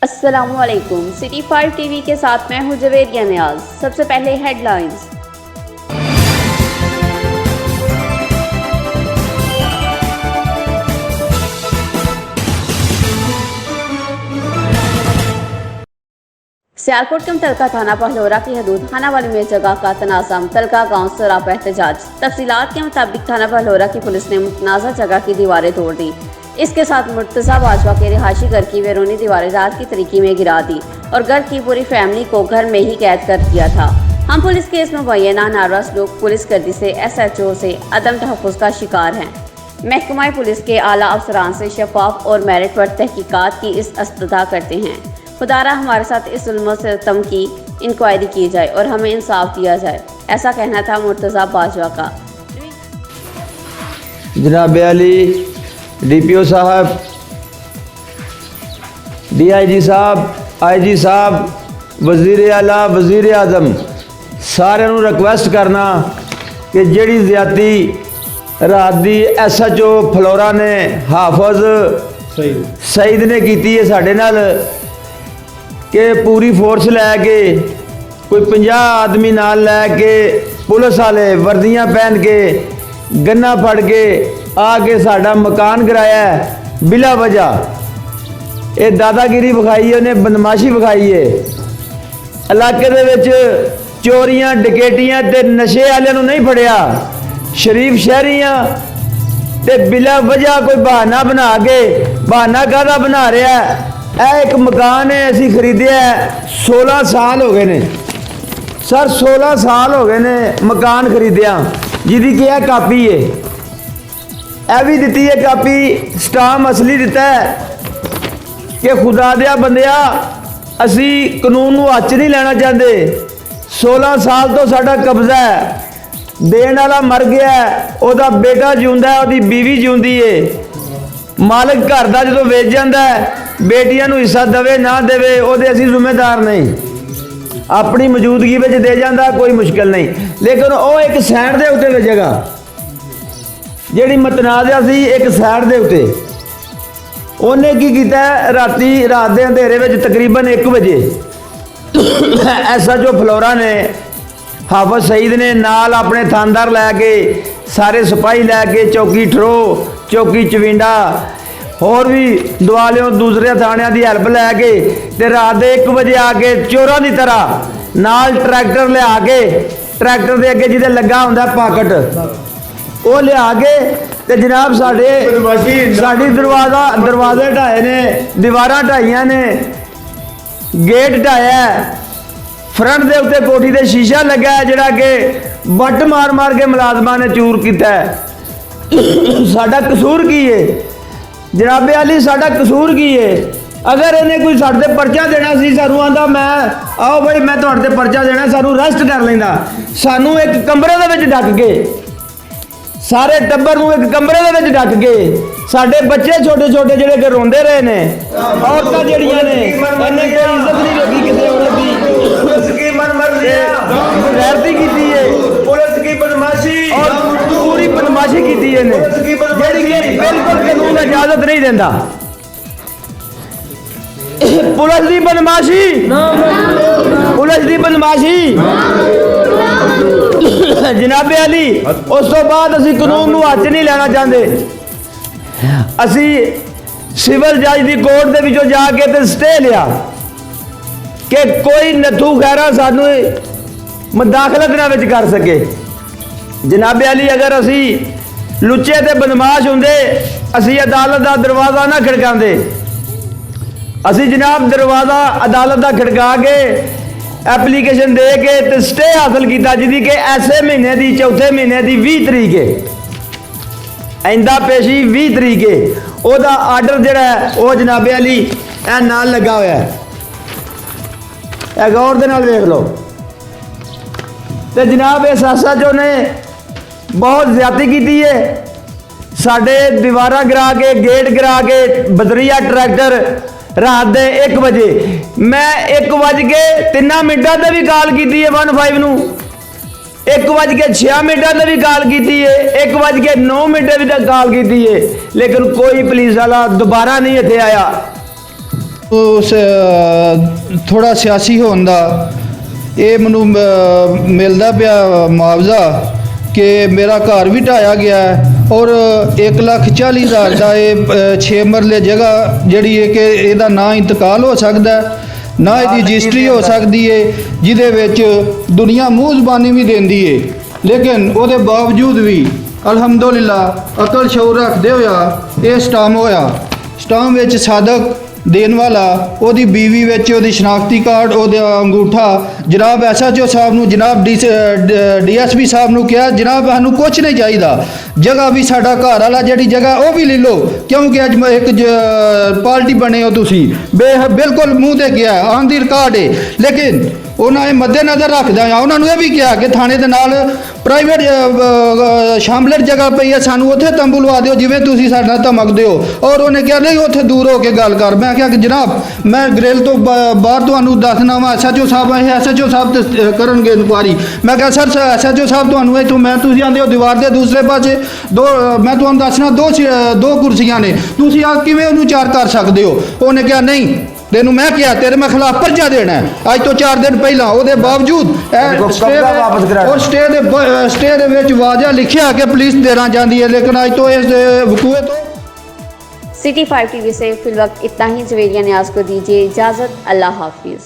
अस्सलामुअलैकुम। City 5 TV के साथ मैं हूं जवेरिया नियाज। सबसे पहले हेडलाइंस। सियालकोट के मुतलका थाना पहलोरा की हदूद खाना वाली में जगह का तनाज़ा, मुतलका गाँव सरापा एहतजाज। तफसीलात के मुताबिक थाना पहलोरा की पुलिस ने मुतनाज़ा जगह की दीवारें तोड़ दी। इसके साथ मुर्तज़ा बाजवा के रिहायशी घर की बैरूनी दीवारें रात की तरीके में गिरा दी और घर की पूरी फैमिली को घर में ही कैद कर दिया था। हम पुलिस के इस मुबैना नाराज़ लोग पुलिस गर्दी से SHO से अदम तहफ़्फ़ुज़ का शिकार हैं। महकमा पुलिस के आला अफसरान से शफाफ और मेरिट पर तहकीकात की इस्तदा करते हैं। खुदारा हमारे साथ इस जुल्म सितम की इंक्वायरी की जाए और हमें इंसाफ दिया जाए, ऐसा कहना था मुर्तज़ा बाजवा का। जनाब अली DPO साहब, DIG साहब, IG साहब, वज़ीर आला, वज़ीर आज़म सारे नूं रिक्वेस्ट करना कि जिहड़ी ज़्यादती रात दी SHO फलोरा ने हाफिज़ सईद ने कीती है साडे नाल कि पूरी फोर्स लैके कोई 50 आदमी नाल लैके पुलिस वाले वर्दियां पहन के गन्ना फड़ के आके साडा मकान गिराया है बिला वजह। ये दादागिरी विखाई है, उन्हें बदमाशी विखाई है। इलाके दे विच चोरियां डकैतियां ते नशे वालियां नूं नहीं फड़िया, शरीफ शहरियां ते बिला वजह कोई बहाना बना के, बहाना काहदा बना रहा है। एक मकान है असी खरीदिया 16 साल हो गए ने सर, 16 साल हो गए ने मकान खरीदिया, जिहदी कि यह कापी है, यह भी दी है कापी, स्टाम असली दिता है कि खुदा दिया बंदिया असी कानून नूं हत्थ नहीं लेना चाहते। 16 साल तो साडा कब्जा है, देण वाला मर गया है, ओदा बेटा जिउंदा है, ओदी बीवी जिउंदी है। मालिक घर दा जदों वेच जांदा है, बेटियां नूं हिस्सा देवे ना देवे ओहदे असीं जिम्मेदार नहीं, अपनी मौजूदगी में दे जांदा कोई मुश्किल नहीं। लेकिन वो एक साइड दे उत्ते जगह जिहड़ी मतनाज़ा सी एक साइड दे उत्ते उन्हें की कीता राती रात दे अंधेरे में तकरीबन 1 बजे SHO फलोरा ने हाफिज़ सईद ने नाल अपने थानदार लैके सारे सिपाही लैके चौकी ठरो चौकी चविंडा होर भी दुआलियों दूसरे थाणियां की हैल्प लैके ते रात दे 1 बजे आके चोरों की तरह नाल ट्रैक्टर लिया के ट्रैक्टर के अगे जिहदे लगा हुंदा पाकट वो लिया के ते जनाब साडी दरवाजे ढाए ने, दीवारां ढाइयां ने, गेट ढाया, फ्रंट दे उत्ते कोठी दे शीशा लगा है जिहड़ा कि बट मार मार के मुलाजमां ने चूर कीता है। साडा कसूर की है जनाबे अली, साडा कसूर की है? अगर इन्हें कोई साडे ते पर्चा देना सी, सानू आंदा मैं आओ भाई मैं तुहाडे ते पर्चा देना, सानू अरेस्ट कर लैंदा। सानू एक कमरे दे विच ढक के सारे टब्बर नूं एक कमरे दे विच ढक के साडे बच्चे छोटे छोटे जिहड़े कि रोंदे रहे ने, औरतां जिहड़ियां ने इन्हें कोई इज्जत नहीं रखी किसी औरत दी, पुलिस की गैरती कीती है, पुलिस की बदमाशी और पूरी बदमाशी कीती है ने जिहड़ी कि बिल्कुल कानून इजाजत नहीं देंदा। पुलिस की बदमाशी, पुलिस की बदमाशी जनाबे अली। उस तो बाद असी कानून नूं हत्थ नहीं लेना चाहते, असी सिविल जज की कोर्ट दे विचों जाके ते स्टे लिया कि कोई नथू खैरा सानू मुदाखलत ना विच कर सके। जनाबे अली अगर असी लुच्चे ते बदमाश हुंदे असी अदालत का दरवाज़ा ना खड़कांदे, असी जनाब दरवाज़ा अदालत का खड़का के एप्लीकेशन दे के ते स्टे हासिल किया, जिहदी कि ऐसे महीने की चौथे महीने की 20 तरीक है, आइंदा पेशी 20 तरीक है, ओदा आर्डर जिहड़ा है वो जनाबे अली ए नाल लगा होया है, ए गौर दे नाल वेख लो। ते जनाब इस SHO ने बहुत ज्यादती की है, साडे दीवारां गिरा के गेट गिरा के बदरिया ट्रैक्टर रात दे 1 बजे मैं 1:03 से भी कॉल की है 15 नूं, 1:06 से भी कॉल की है, 1:09 भी कॉल की है, लेकिन कोई पुलिस वाला दोबारा नहीं इत्थे आया। ਉਸ ਥੋੜਾ ਸਿਆਸੀ ਹੋਣ ਦਾ ਇਹ ਮੈਨੂੰ ਮਿਲਦਾ ਪਿਆ ਮੁਆਵਜ਼ਾ ਕਿ ਮੇਰਾ ਘਰ ਵੀ ਢਾਇਆ ਗਿਆ ਹੈ ਔਰ 1,40,000 ਦਾ ਇਹ 6 ਮਰਲੇ ਜਗ੍ਹਾ ਜਿਹੜੀ ਹੈ ਕਿ ਇਹਦਾ ਨਾ ਇੰਤਕਾਲ ਹੋ ਸਕਦਾ ਹੈ, ਨਾ ਇਹਦੀ ਰਜਿਸਟਰੀ ਹੋ ਸਕਦੀ ਹੈ, ਜਿਹਦੇ ਵਿੱਚ ਦੁਨੀਆ ਮੂੰਹ ਜ਼ਬਾਨੀ ਵੀ ਦਿੰਦੀ ਹੈ, ਲੇਕਿਨ ਉਹਦੇ ਬਾਵਜੂਦ ਵੀ ਅਲਹਮਦੁਲਿਲਾ ਅਕਲ ਸ਼ਊਰ ਰੱਖਦੇ ਹੋਇਆ ਇਹ ਸਟਾਮ ਹੋਇਆ। ਸਟਾਮ ਵਿੱਚ ਸਾਦਕ ਦੇਣ ਵਾਲਾ, ਉਹਦੀ ਬੀਵੀ ਵਿੱਚ ਉਹਦੀ ਸ਼ਨਾਖਤੀ ਕਾਰਡ, ਉਹਦਾ ਅੰਗੂਠਾ, ਜਨਾਬ ਐਸਐਚਓ ਸਾਹਿਬ ਨੂੰ, ਜਨਾਬ ਡੀਐਸਪੀ ਸਾਹਿਬ ਨੂੰ ਕਿਹਾ ਜਨਾਬ ਸਾਨੂੰ ਕੁਝ ਨਹੀਂ ਚਾਹੀਦਾ, ਜਗ੍ਹਾ ਵੀ ਸਾਡਾ ਘਰ ਵਾਲਾ ਜਿਹੜੀ ਜਗ੍ਹਾ ਉਹ ਵੀ ਲੈ ਲਓ, ਕਿਉਂਕਿ ਅੱਜ ਇੱਕ ਪਾਰਟੀ ਬਣੇ ਹੋ ਤੁਸੀਂ, ਬਿਲਕੁਲ ਮੂੰਹ ਤੇ ਕਿਹਾ, ਆਨ ਦੀ ਰਿਕਾਰਡ ਹੈ। ਲੇਕਿਨ ਉਹਨਾਂ ਇਹ ਮੱਦੇਨਜ਼ਰ ਰੱਖਦਾ ਆ ਉਹਨਾਂ ਨੂੰ ਇਹ ਵੀ ਕਿਹਾ ਕਿ ਥਾਣੇ ਦੇ ਨਾਲ ਪ੍ਰਾਈਵੇਟ ਸ਼ਾਮਲਰ ਜਗ੍ਹਾ ਪਈ ਹੈ, ਸਾਨੂੰ ਉੱਥੇ ਤੰਬੂ ਲਵਾ ਦਿਓ ਜਿਵੇਂ ਤੁਸੀਂ ਸਾਡੇ ਨਾਲ ਧਮਕਦੇ ਹੋ। ਔਰ ਉਹਨੇ ਕਿਹਾ ਨਹੀਂ ਉੱਥੇ ਦੂਰ ਹੋ ਕੇ ਗੱਲ ਕਰ। ਮੈਂ ਕਿਹਾ ਕਿ ਜਨਾਬ ਮੈਂ ਗ੍ਰਿਲ ਤੋਂ ਬਾਹਰ ਤੁਹਾਨੂੰ ਦੱਸਣਾ ਵਾ, ਐਸਐਚਓ ਸਾਹਿਬ ਆਏ, ਐਸਐਚਓ ਸਾਹਿਬ ਤੇ ਕਰਨਗੇ ਇਨਕੁਆਰੀ। ਮੈਂ ਕਿਹਾ ਸਰ ਐਸਐਚਓ ਸਾਹਿਬ ਤੁਹਾਨੂੰ ਇੱਥੋਂ ਮੈਂ ਤੁਸੀਂ ਆਂਦੇ ਹੋ ਦੀਵਾਰ ਦੇ ਦੂਸਰੇ ਪਾਸੇ ਮੈਂ ਤੁਹਾਨੂੰ ਦੱਸਣਾ ਦੋ ਕੁਰਸੀਆਂ ਨੇ, ਤੁਸੀਂ ਆ ਕਿਵੇਂ ਉਹਨੂੰ ਚਾਰ ਕਰ ਸਕਦੇ ਹੋ। ਉਹਨੇ ਕਿਹਾ ਨਹੀਂ ਤੈਨੂੰ ਮੈਂ ਕਿਹਾ ਤੇਰੇ ਮੈਂ ਖਿਲਾਫ ਪਰਚਾ ਦੇਣਾ ਹੈ। ਅੱਜ ਤੋਂ 4 ਦਿਨ ਪਹਿਲਾਂ ਉਹਦੇ ਬਾਵਜੂਦ ਔਰ ਸਟੇ ਦੇ ਵਿੱਚ ਵਾਜਾ ਲਿਖਿਆ ਕਿ ਪੁਲਿਸ ਦੇਣਾ ਚਾਹੁੰਦੀ ਹੈ, ਲੇਕਿਨ ਅੱਜ ਤੋਂ ਇਸ ਵਕੂਏ ਤੋਂ सिटी 5 टीवी से फिलवक्त इतना ही। जवेरिया न्याज को दीजिए इजाज़त। अल्लाह हाफिज़।